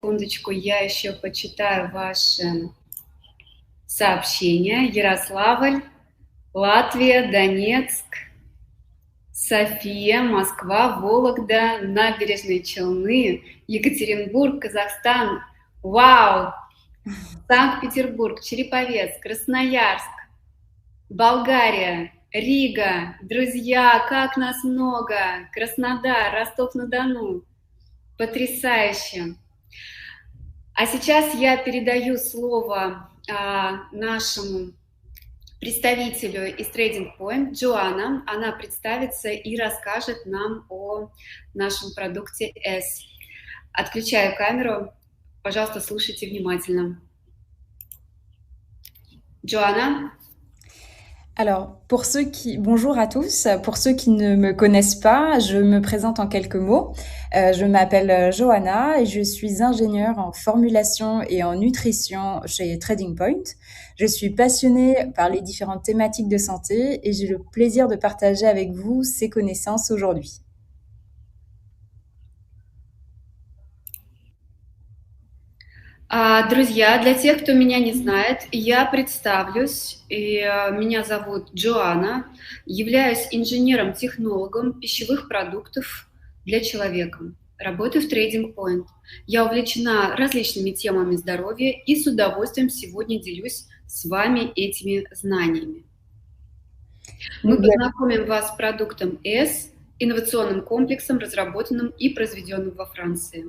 Секундочку, я еще почитаю ваши сообщения. Ярославль, Латвия, Донецк, София, Москва, Вологда, Набережные Челны, Екатеринбург, Казахстан. Вау! Санкт-Петербург, Череповец, Красноярск, Болгария, Рига. Друзья, как нас много! Краснодар, Ростов-на-Дону. Потрясающе! А сейчас я передаю слово нашему представителю из Trading Point, Джоанна. Она представится и расскажет нам о нашем продукте S. Отключаю камеру. Пожалуйста, слушайте внимательно. Джоанна. Alors, bonjour à tous. Pour ceux qui ne me connaissent pas, je me présente en quelques mots. Je m'appelle Johanna et je suis ingénieure en formulation et en nutrition chez Trading Point. Je suis passionnée par les différentes thématiques de santé et j'ai le plaisir de partager avec vous ces connaissances aujourd'hui. Друзья, для тех, кто меня не знает, я представлюсь. Меня зовут Джоанна, являюсь инженером-технологом пищевых продуктов для человека. Работаю в Trading Point. Я увлечена различными темами здоровья и с удовольствием сегодня делюсь с вами этими знаниями. Мы познакомим вас с продуктом S, инновационным комплексом, разработанным и произведенным во Франции.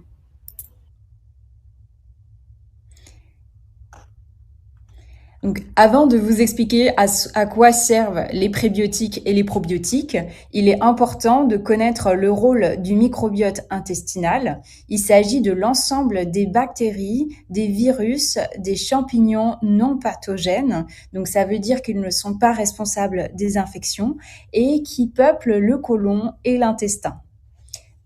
Donc, avant de vous expliquer à quoi servent les prébiotiques et les probiotiques, il est important de connaître le rôle du microbiote intestinal. Il s'agit de l'ensemble des bactéries, des virus, des champignons non pathogènes. Donc, ça veut dire qu'ils ne sont pas responsables des infections et qui peuplent le côlon et l'intestin.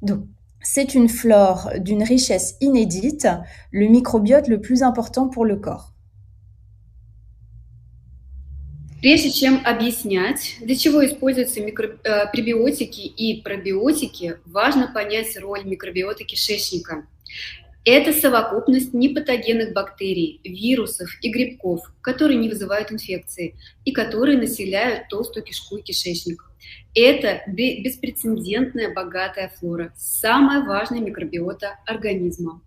Donc, c'est une flore d'une richesse inédite, le microbiote le plus important pour le corps. Прежде чем объяснять, для чего используются пребиотики и пробиотики, важно понять роль микробиота кишечника. Это совокупность непатогенных бактерий, вирусов и грибков, которые не вызывают инфекции и которые населяют толстую кишку и кишечник. Это беспрецедентная богатая флора, самая важная микробиота организма.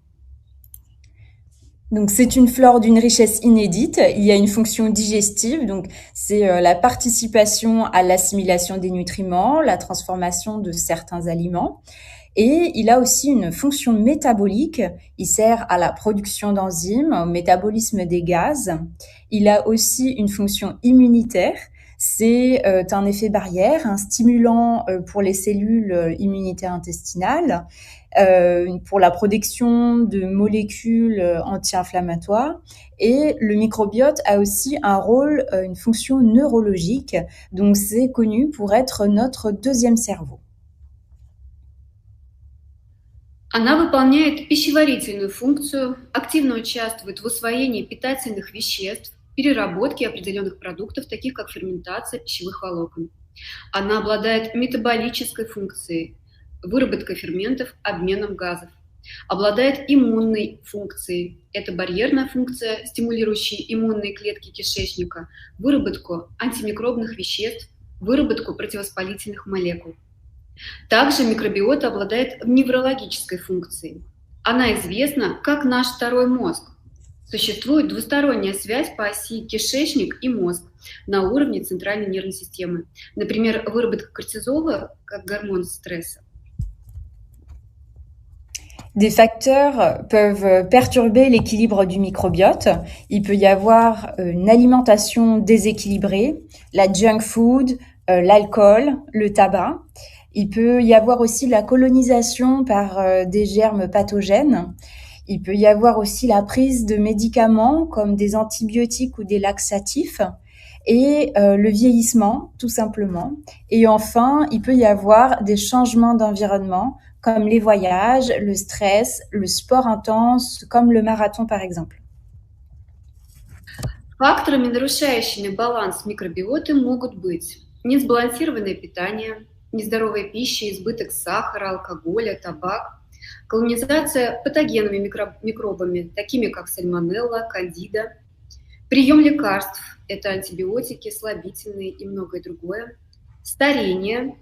Donc, c'est une flore d'une richesse inédite. Il y a une fonction digestive, donc c'est la participation à l'assimilation des nutriments, la transformation de certains aliments. Et il a aussi une fonction métabolique. Il sert à la production d'enzymes, au métabolisme des gaz. Il a aussi une fonction immunitaire. C'est un effet barrière, un stimulant pour les cellules immunitaires intestinales, pour la production de molécules anti-inflammatoires. Et le microbiote a aussi un rôle, une fonction neurologique. Donc, c'est connu pour être notre deuxième cerveau. Она выполняет пищеварительную функцию, активно участвует в усвоении питательных веществ, переработке определенных продуктов, таких как ферментация пищевых волокон. Она обладает метаболической функцией, выработкой ферментов, обменом газов. Обладает иммунной функцией. Это барьерная функция, стимулирующая иммунные клетки кишечника, выработку антимикробных веществ, выработку противовоспалительных молекул. Также микробиота обладает неврологической функцией. Она известна как наш второй мозг. Существует двусторонняя связь по оси кишечник и мозг на уровне центральной нервной системы. Например, выработка кортизола как гормон стресса. Des facteurs peuvent perturber l'équilibre du microbiote. Il peut y avoir une alimentation déséquilibrée, la junk food, l'alcool, le tabac. Il peut y avoir aussi la colonisation par des germes pathogènes. Il peut y avoir aussi la prise de médicaments comme des antibiotiques ou des laxatifs et le vieillissement, tout simplement. Et enfin, il peut y avoir des changements d'environnement comme les voyages, le stress, le sport intense, comme le marathon par exemple. Факторами, нарушающими баланс микробиоты, могут быть несбалансированное питание, нездоровая пища, избыток сахара, алкоголя, табак, колонизация патогенными микробами, такими как сальмонелла, кандида, прием лекарств, это антибиотики, слабительные и многое другое, старение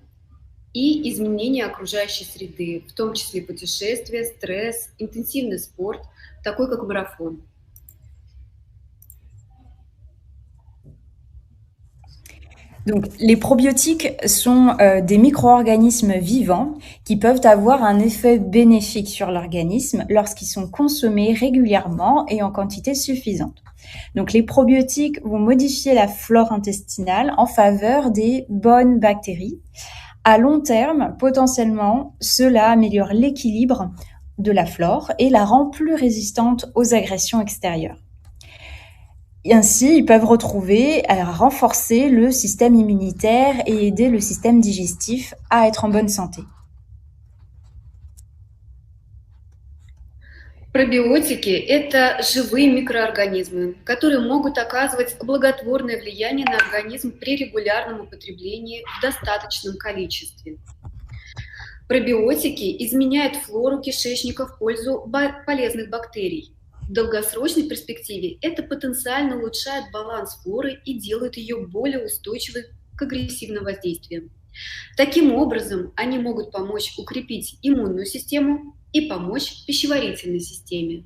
и изменение окружающей среды, в том числе путешествия, стресс, интенсивный спорт, такой как марафон. Donc, les probiotiques sont des micro-organismes vivants qui peuvent avoir un effet bénéfique sur l'organisme lorsqu'ils sont consommés régulièrement et en quantité suffisante. Donc, les probiotiques vont modifier la flore intestinale en faveur des bonnes bactéries. À long terme, potentiellement, cela améliore l'équilibre de la flore et la rend plus résistante aux agressions extérieures. Et ainsi, ils peuvent renforcer le système immunitaire et aider le système digestif à être en bonne santé. Пробиотики – это живые микроорганизмы, которые могут оказывать благотворное влияние на организм при регулярном употреблении в достаточном количестве. Пробиотики изменяют флору кишечника в пользу полезных бактерий. В долгосрочной перспективе это потенциально улучшает баланс флоры и делает ее более устойчивой к агрессивным воздействиям. Таким образом, они могут помочь укрепить иммунную систему и помочь пищеварительной системе.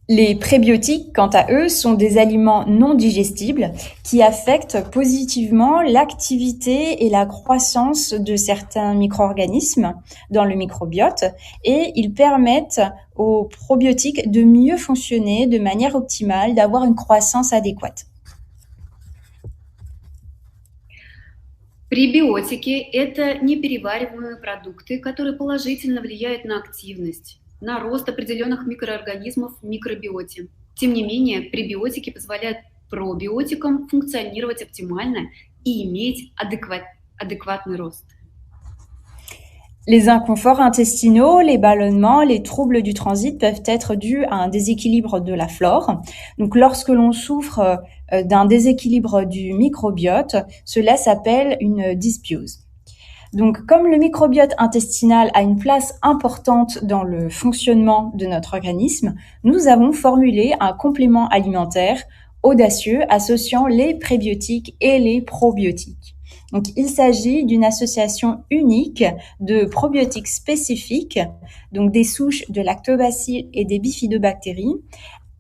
Les prébiotiques, quant à eux, sont des aliments non digestibles qui affectent positivement l'activité et la croissance de certains micro-organismes dans le microbiote et ils permettent aux probiotiques de mieux fonctionner de manière optimale, d'avoir une croissance adéquate. Пребиотики – это неперевариваемые продукты, которые положительно влияют на активность, на рост определенных микроорганизмов в микробиоте. Тем не менее, пребиотики позволяют пробиотикам функционировать оптимально и иметь адекватный рост. Les inconforts intestinaux, les ballonnements, les troubles du transit peuvent être dus à un déséquilibre de la flore. Donc, lorsque l'on souffre d'un déséquilibre du microbiote, cela s'appelle une dysbiose. Donc, comme le microbiote intestinal a une place importante dans le fonctionnement de notre organisme, nous avons formulé un complément alimentaire audacieux associant les prébiotiques et les probiotiques. Donc, il s'agit d'une association unique de probiotiques spécifiques, donc des souches de lactobacilles et des bifidobactéries,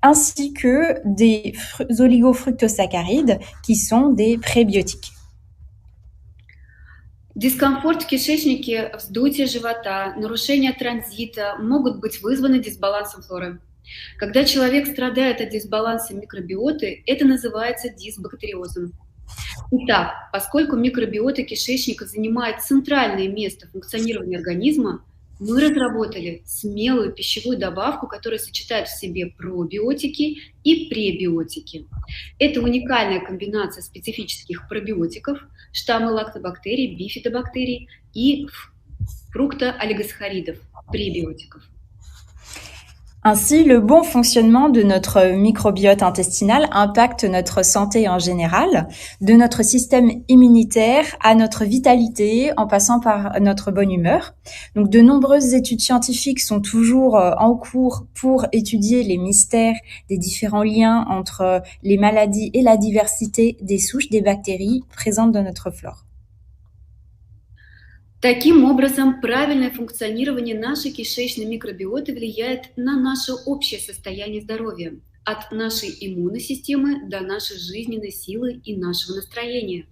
ainsi que des oligofructosaccharides qui sont des prébiotiques. Дискомфорт в кишечнике, вздутие живота, нарушение транзита могут быть вызваны дисбалансом флоры. Когда человек страдает от дисбаланса микробиоты, это называется дисбактериозом. Итак, поскольку микробиота кишечника занимает центральное место функционирования организма, мы разработали смелую пищевую добавку, которая сочетает в себе пробиотики и пребиотики. Это уникальная комбинация специфических пробиотиков, штаммы лактобактерий, бифидобактерий и фруктоолигосахаридов, пребиотиков. Ainsi, le bon fonctionnement de notre microbiote intestinal impacte notre santé en général, de notre système immunitaire à notre vitalité, en passant par notre bonne humeur. Donc, de nombreuses études scientifiques sont toujours en cours pour étudier les mystères des différents liens entre les maladies et la diversité des souches des bactéries présentes dans notre flore. Таким образом, правильное функционирование нашей кишечной микробиоты влияет на наше общее состояние здоровья, от нашей иммунной системы до нашей жизненной силы и нашего настроения.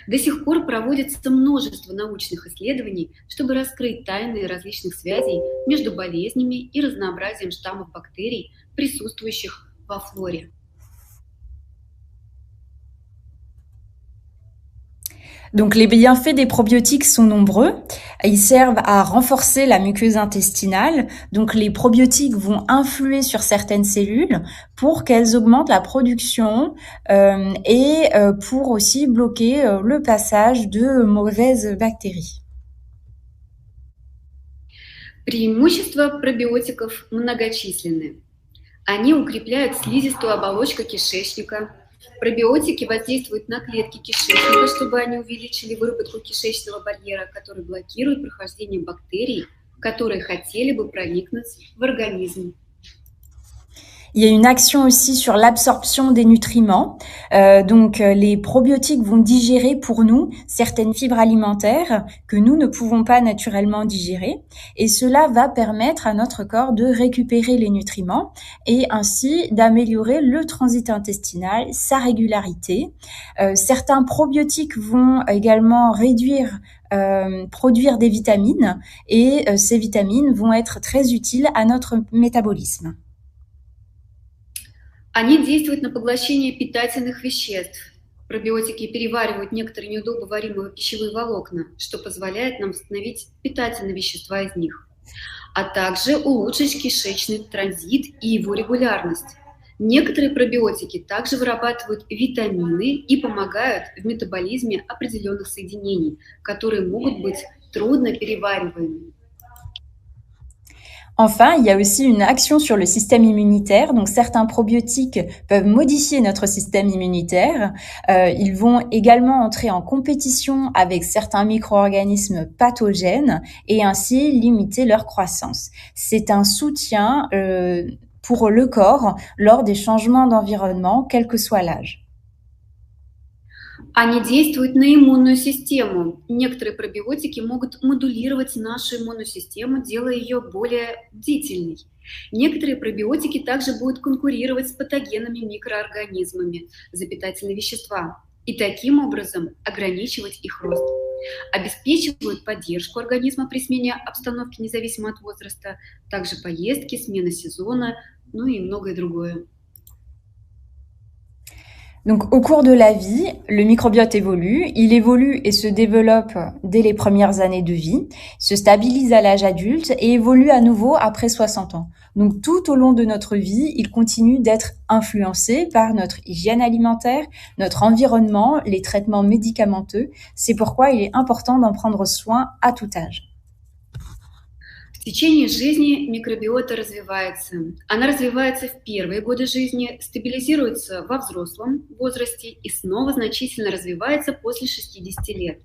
До сих пор проводится множество научных исследований, чтобы раскрыть тайны различных связей между болезнями и разнообразием штаммов бактерий, присутствующих во флоре. Donc, les bienfaits des probiotiques sont nombreux. Ils servent à renforcer la muqueuse intestinale. Donc, les probiotiques vont influer sur certaines cellules pour qu'elles augmentent la production et pour aussi bloquer le passage de mauvaises bactéries. Преимущества пробиотиков многочисленны. Они укрепляют слизистую оболочку кишечника, Пробиотики воздействуют на клетки кишечника, чтобы они увеличили выработку кишечного барьера, который блокирует прохождение бактерий, которые хотели бы проникнуть в организм. Il y a une action aussi sur l'absorption des nutriments. Les probiotiques vont digérer pour nous certaines fibres alimentaires que nous ne pouvons pas naturellement digérer. Et cela va permettre à notre corps de récupérer les nutriments et ainsi d'améliorer le transit intestinal, sa régularité. Certains probiotiques vont également produire des vitamines et ces vitamines vont être très utiles à notre métabolisme. Они действуют на поглощение питательных веществ. Пробиотики переваривают некоторые неудобоваримые пищевые волокна, что позволяет нам восстановить питательные вещества из них, а также улучшить кишечный транзит и его регулярность. Некоторые пробиотики также вырабатывают витамины и помогают в метаболизме определенных соединений, которые могут быть трудно перевариваемыми. Enfin, il y a aussi une action sur le système immunitaire. Donc, certains probiotiques peuvent modifier notre système immunitaire. Ils vont également entrer en compétition avec certains micro-organismes pathogènes et ainsi limiter leur croissance. C'est un soutien pour le corps lors des changements d'environnement, quel que soit l'âge. Они действуют на иммунную систему. Некоторые пробиотики могут модулировать нашу иммунную систему, делая ее более бдительной. Некоторые пробиотики также будут конкурировать с патогенными микроорганизмами за питательные вещества и таким образом ограничивать их рост. Обеспечивают поддержку организма при смене обстановки независимо от возраста, также поездки, смена сезона, ну и многое другое. Donc, au cours de la vie, le microbiote évolue. Il évolue et se développe dès les premières années de vie, se stabilise à l'âge adulte et évolue à nouveau après 60 ans. Donc, tout au long de notre vie, il continue d'être influencé par notre hygiène alimentaire, notre environnement, les traitements médicamenteux. C'est pourquoi il est important d'en prendre soin à tout âge. В течение жизни микробиота развивается. Она развивается в первые годы жизни, стабилизируется во взрослом возрасте и снова значительно развивается после 60 лет.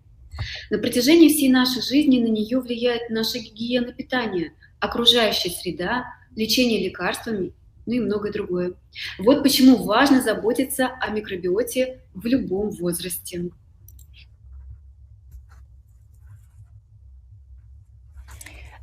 На протяжении всей нашей жизни на нее влияет наша гигиена питания, окружающая среда, лечение лекарствами, ну и многое другое. Вот почему важно заботиться о микробиоте в любом возрасте.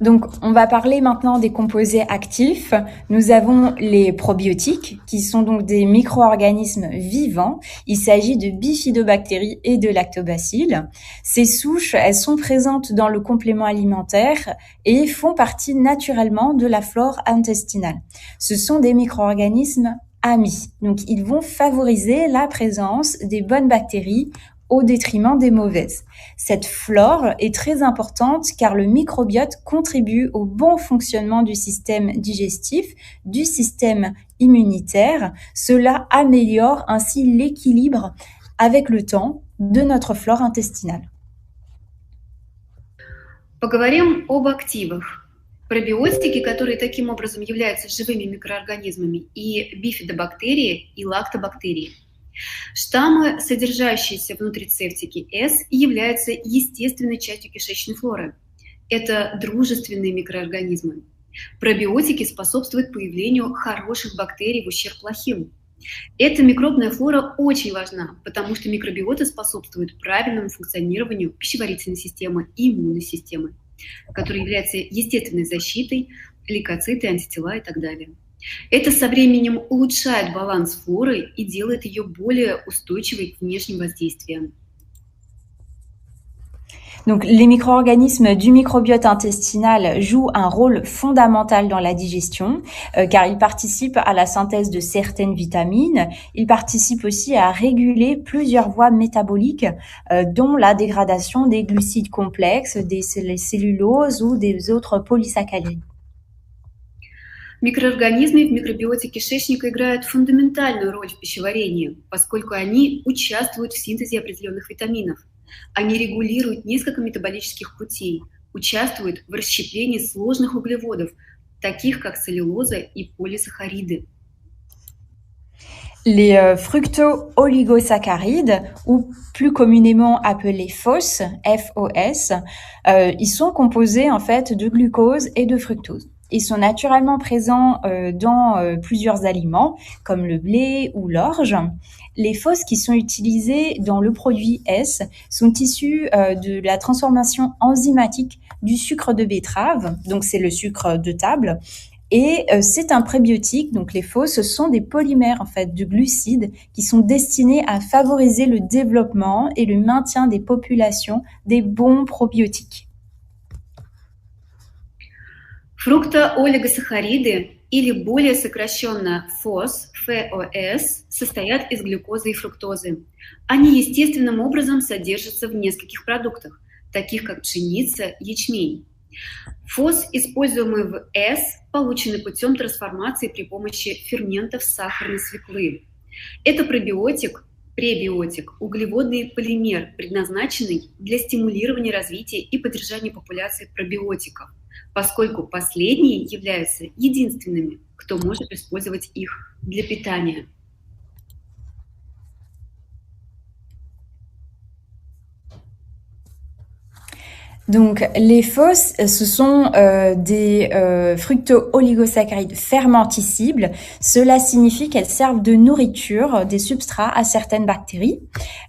Donc, on va parler maintenant des composés actifs. Nous avons les probiotiques, qui sont donc des micro-organismes vivants. Il s'agit de bifidobactéries et de lactobacilles. Ces souches, elles sont présentes dans le complément alimentaire et font partie naturellement de la flore intestinale. Ce sont des micro-organismes amis. Donc, ils vont favoriser la présence des bonnes bactéries au détriment des mauvaises. Cette flore est très importante car le microbiote contribue au bon fonctionnement du système digestif, du système immunitaire. Cela améliore ainsi l'équilibre avec le temps de notre flore intestinale. Поговорим об активах. Пробиотики, которые таким образом являются живыми микроорганизмами, и бифидобактерии, и лактобактерии. Штаммы, содержащиеся в нутрицептике С, являются естественной частью кишечной флоры. Это дружественные микроорганизмы. Пробиотики способствуют появлению хороших бактерий в ущерб плохим. Эта микробная флора очень важна, потому что микробиота способствует правильному функционированию пищеварительной системы и иммунной системы, которая является естественной защитой, лейкоциты, антитела и так далее. Это со временем улучшает баланс флоры и делает ее более устойчивой к внешним воздействиям. Donc, les micro-organismes du microbiote intestinal jouent un rôle fondamental dans la digestion, car ils participent à la synthèse de certaines vitamines. Ils participent aussi à réguler plusieurs voies métaboliques, dont la dégradation des glucides complexes, des celluloses ou des autres polysaccharides. Микроорганизмы в микробиоте кишечника играют фундаментальную роль в пищеварении, поскольку они участвуют в синтезе определенных витаминов. Они регулируют несколько метаболических путей, участвуют в расщеплении сложных углеводов, таких как целлюлоза и полисахариды. Les fructo-oligosaccharides, ou plus communément appelés FOS, FOS, ils sont composés en fait de glucose et de fructose. Ils sont naturellement présents dans plusieurs aliments, comme le blé ou l'orge. Les FOS qui sont utilisés dans le produit S sont issus de la transformation enzymatique du sucre de betterave, donc c'est le sucre de table, et c'est un prébiotique, donc les FOS, ce sont des polymères en fait de glucides qui sont destinés à favoriser le développement et le maintien des populations des bons probiotiques. Фруктоолигосахариды или более сокращенно ФОС, ФОС, состоят из глюкозы и фруктозы. Они естественным образом содержатся в нескольких продуктах, таких как пшеница, ячмень. ФОС, используемый в С, получены путем трансформации при помощи ферментов сахарной свеклы. Это пребиотик, углеводный полимер, предназначенный для стимулирования развития и поддержания популяции пробиотиков, поскольку последние являются единственными, кто может использовать их для питания. Donc, les FOS, ce sont des fructo-oligosaccharides fermentescibles. Cela signifie qu'elles servent de nourriture, des substrats à certaines bactéries.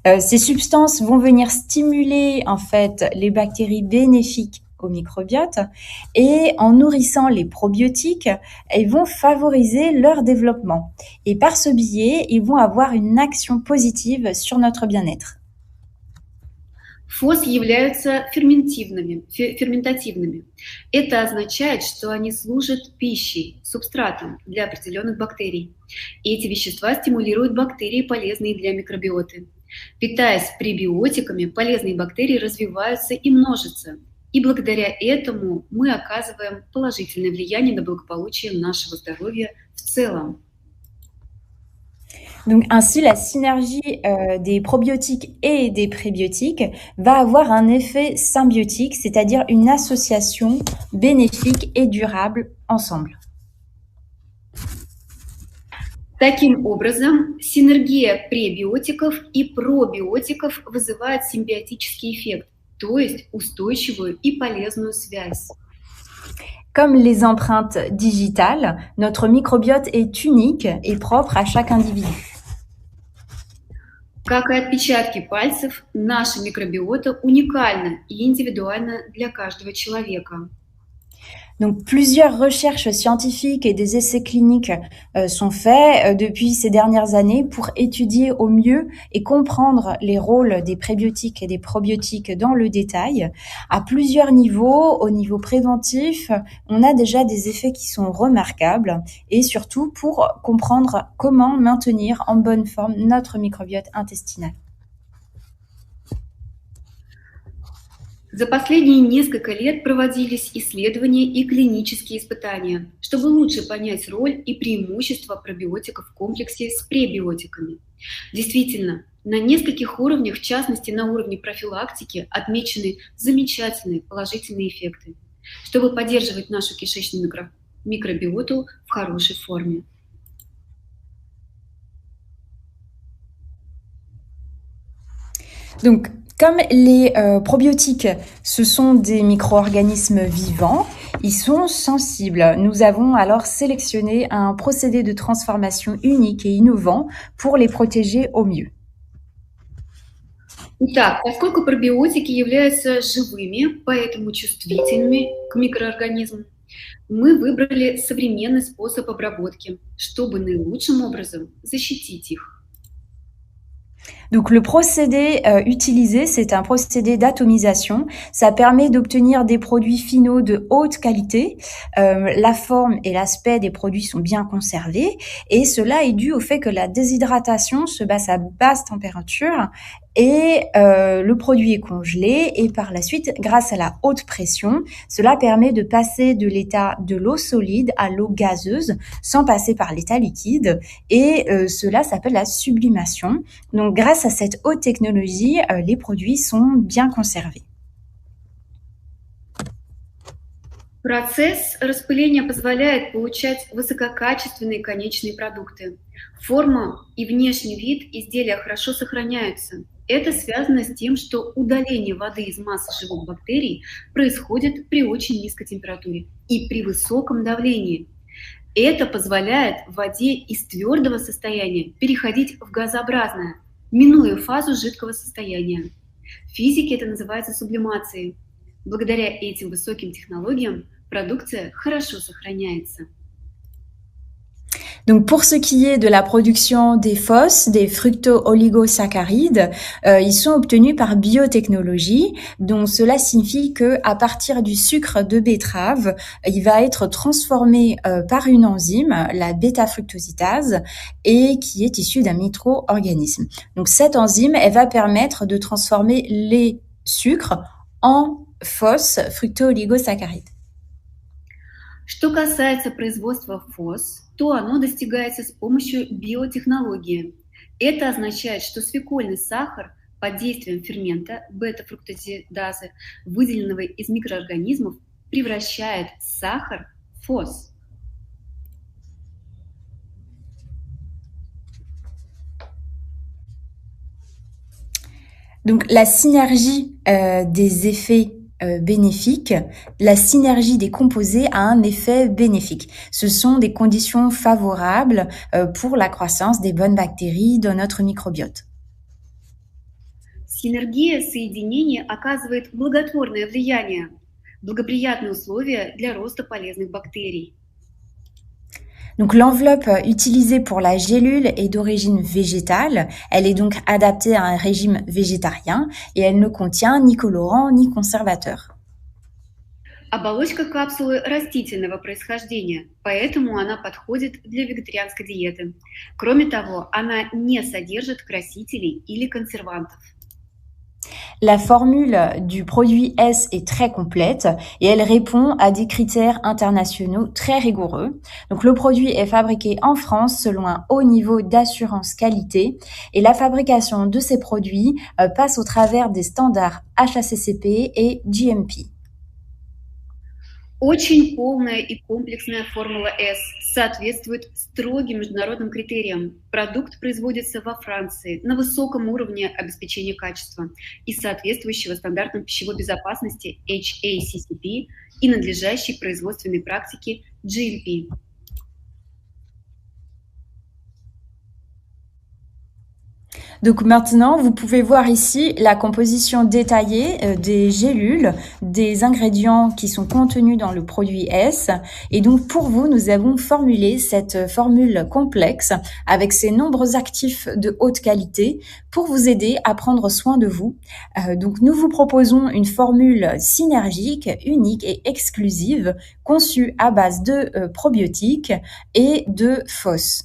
Ces substances vont venir stimuler en fait les bactéries bénéfiques au microbiote, et en nourrissant les probiotiques, ils vont favoriser leur développement. Et par ce biais, ils vont avoir une action positive sur notre bien-être. ФОС являются ферментативными. Это означает, что они служат пищей, субстратом для определенных бактерий. И эти вещества стимулируют бактерии, полезные для микробиоты. Питаясь пребиотиками, полезные бактерии развиваются и множатся. И благодаря этому мы оказываем положительное влияние на благополучие нашего здоровья в целом. Donc ainsi, la synergie des probiotiques et des prébiotiques va avoir un effet symbiotique, c'est-à-dire une association bénéfique et durable ensemble. Таким образом, синергия пребиотиков и пробиотиков вызывает симбиотический эффект, то есть устойчивую и полезную связь. Comme les empreintes digitales, notre microbiote est unique et propre à chaque individu. Как и отпечатки пальцев, наша микробиота уникальна и индивидуальна для каждого человека. Donc, plusieurs recherches scientifiques et des essais cliniques sont faits depuis ces dernières années pour étudier au mieux et comprendre les rôles des prébiotiques et des probiotiques dans le détail. À plusieurs niveaux, au niveau préventif, on a déjà des effets qui sont remarquables, et surtout pour comprendre comment maintenir en bonne forme notre microbiote intestinal. За последние несколько лет проводились исследования и клинические испытания, чтобы лучше понять роль и преимущества пробиотиков в комплексе с пребиотиками. Действительно, на нескольких уровнях, в частности на уровне профилактики, отмечены замечательные положительные эффекты, чтобы поддерживать нашу кишечную микробиоту в хорошей форме. Donc, comme les probiotiques, ce sont des micro-organismes vivants, ils sont sensibles. Nous avons alors sélectionné un procédé de transformation unique et innovant pour les protéger au mieux. Итак, поскольку пробиотики являются живыми, поэтому чувствительными к микроорганизмам, мы выбрали современный способ обработки, чтобы наилучшим образом защитить их. Donc le procédé utilisé, c'est un procédé d'atomisation. Ça permet d'obtenir des produits finaux de haute qualité. La forme et l'aspect des produits sont bien conservés, et cela est dû au fait que la déshydratation se passe à basse température et le produit est congelé, et par la suite, grâce à la haute pression, cela permet de passer de l'état de l'eau solide à l'eau gazeuse sans passer par l'état liquide, et cela s'appelle la sublimation. Donc grâce à cette haute technologie, les produits sont bien conservés. Процесс распыления позволяет получать высококачественные конечные продукты. Форма и внешний вид изделия хорошо сохраняются. Это связано с тем, что удаление воды из массы живых бактерий происходит при очень низкой температуре и при высоком давлении. Это позволяет воде из твердого состояния переходить в газообразное, минуя фазу жидкого состояния. В физике это называется сублимацией. Благодаря этим высоким технологиям продукция хорошо сохраняется. Donc pour ce qui est de la production des FOS, des fructo-oligosaccharides, ils sont obtenus par biotechnologie. Donc cela signifie que à partir du sucre de betterave, il va être transformé par une enzyme, la bêta-fructositase, et qui est issue d'un micro-organisme. Donc cette enzyme, elle va permettre de transformer les sucres en FOS, fructo-oligosaccharides. Что касается производства ФОС, то оно достигается с помощью биотехнологии. Это означает, что свекольный сахар под действием фермента бета-фруктозидазы, выделенного из микроорганизмов, превращает сахар в ФОС. Donc la synergie des effets bénéfiques, la synergie des composés a un effet bénéfique. Ce sont des conditions favorables pour la croissance des bonnes bactéries dans notre microbiote. Синергия соединений оказывает благотворное влияние, благоприятные условия для роста полезных бактерий. Donc l'enveloppe utilisée pour la gélule est d'origine végétale, elle est donc adaptée à un régime végétarien et elle ne contient ni colorant ni conservateur. Оболочка капсулы растительного происхождения, поэтому она подходит для вегетарианской диеты. Кроме того, она не содержит красителей или консервантов. La formule du produit S est très complète et elle répond à des critères internationaux très rigoureux. Donc le produit est fabriqué en France selon un haut niveau d'assurance qualité et la fabrication de ces produits passe au travers des standards HACCP et GMP. Очень полная и комплексная формула S соответствует строгим международным критериям. Продукт производится во Франции на высоком уровне обеспечения качества и соответствующего стандартам пищевой безопасности HACCP и надлежащей производственной практики GMP. Donc maintenant, vous pouvez voir ici la composition détaillée des gélules, des ingrédients qui sont contenus dans le produit S. Et donc pour vous, nous avons formulé cette formule complexe avec ces nombreux actifs de haute qualité pour vous aider à prendre soin de vous. Donc nous vous proposons une formule synergique, unique et exclusive conçue à base de probiotiques et de FOS.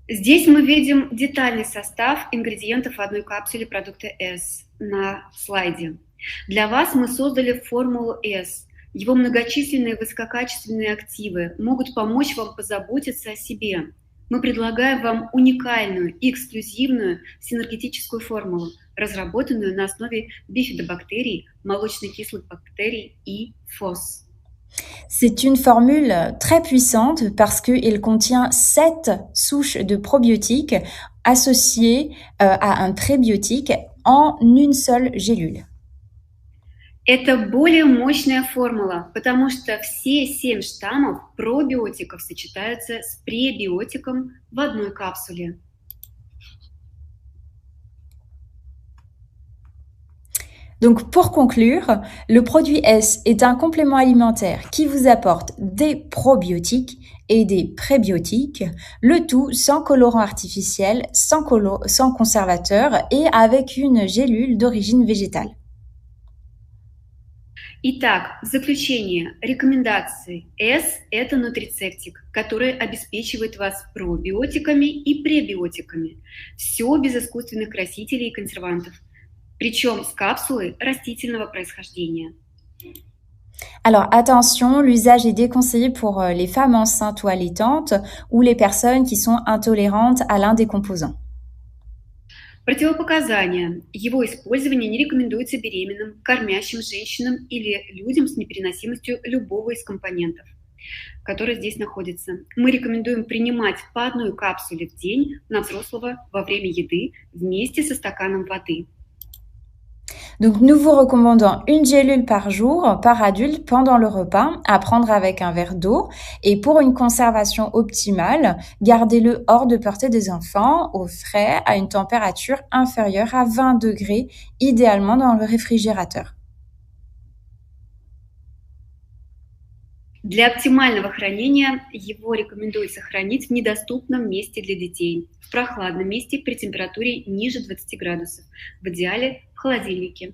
Здесь мы видим детальный состав ингредиентов в одной капсуле продукта S на слайде. Для вас мы создали формулу S. Его многочисленные высококачественные активы могут помочь вам позаботиться о себе. Мы предлагаем вам уникальную и эксклюзивную синергетическую формулу, разработанную на основе бифидобактерий, молочно-кислых бактерий и ФОС. C'est une formule très puissante parce qu'il contient 7 souches de probiotiques associées à un prébiotique en une seule gélule. Это более мощная формула, потому что все 7 штаммов пробиотиков сочетаются с пребиотиком в одной капсуле. Donc pour conclure, le produit S est un complément alimentaire qui vous apporte des probiotiques et des prébiotiques, le tout sans colorant artificiel, sans conservateur et avec une gélule d'origine végétale. Итак, в заключение, рекомендации. S – это нутрицептик, который обеспечивает вас пробиотиками и пребиотиками. Все без искусственных красителей и консервантов. Причем с капсулой растительного происхождения. Alors attention, l'usage est déconseillé pour les femmes enceintes ou allaitantes ou les personnes qui sont intolérantes à l'un des composants. Противопоказания. Его использование не рекомендуется беременным, кормящим женщинам или людям с непереносимостью любого из компонентов, который здесь находится. Мы рекомендуем принимать по одной капсуле в день на взрослого во время еды вместе со стаканом воды. Donc, nous vous recommandons une gélule par jour par adulte pendant le repas à prendre avec un verre d'eau. Et pour une conservation optimale, gardez-le hors de portée des enfants, au frais, à une température inférieure à 20 degrés, idéalement dans le réfrigérateur. Для оптимального хранения его рекомендуется хранить в недоступном месте для детей, в прохладном месте при температуре ниже 20 градусов, в идеале в холодильнике.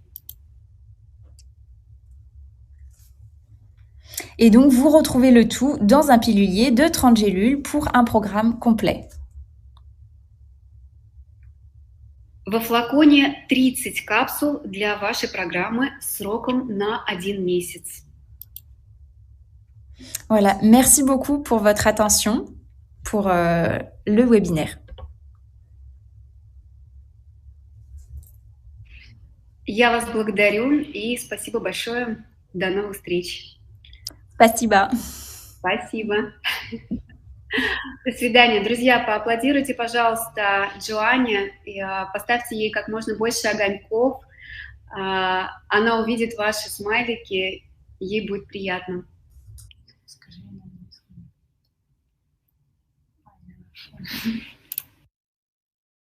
Et donc, vous retrouvez le tout dans un pilulier de 30 gélules pour un programme complet. Во флаконе 30 капсул для вашей программы сроком на 1 месяц. Voilà, merci beaucoup pour votre attention pour le webinaire. Я вас благодарю и спасибо большое. До новых встреч. Спасибо. Спасибо. До свидания. Друзья, поаплодируйте, пожалуйста, Джоанне, и поставьте ей как можно больше огоньков. Она увидит ваши смайлики, ей будет приятно. Скажи на английском.